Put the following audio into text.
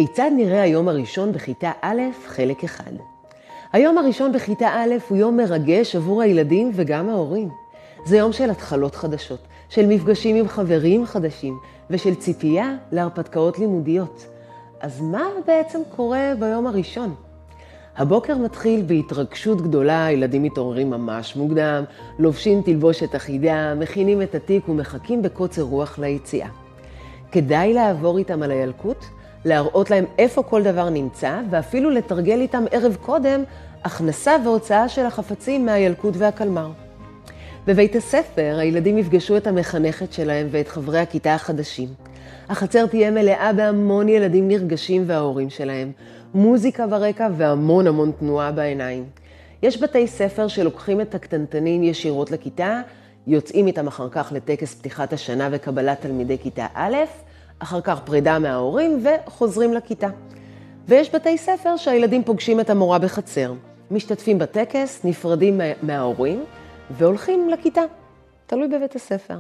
כיצד נראה היום הראשון בכיתה א', חלק אחד. היום הראשון בכיתה א' הוא יום מרגש עבור הילדים וגם ההורים. זה יום של התחלות חדשות, של מפגשים עם חברים חדשים ושל ציפייה להרפתקאות לימודיות. אז מה בעצם קורה ביום הראשון? הבוקר מתחיל בהתרגשות גדולה, ילדים מתעוררים ממש מוקדם, לובשים תלבושת אחידה, מכינים את התיק ומחכים בקוצר רוח ליציאה. כדאי לעבור איתם על הילקוט, להראות להם איפה כל דבר נמצא, ואפילו לתרגל איתם ערב קודם הכנסה והוצאה של החפצים מהילקוט והקלמר. בבית הספר הילדים יפגשו את המחנכת שלהם ואת חברי הכיתה החדשים. החצר תהיה מלאה בהמון ילדים נרגשים וההורים שלהם, מוזיקה ברקע והמון תנועה בעיניים. יש בתי ספר שלוקחים את הקטנטנים ישירות לכיתה, יוצאים איתם אחר כך לטקס פתיחת השנה וקבלת תלמידי כיתה א', אחר כך פרידה מההורים וחוזרים לכיתה. ויש בתי ספר שהילדים פוגשים את המורה בחצר, משתתפים בטקס, נפרדים מההורים והולכים לכיתה. תלוי בבית הספר.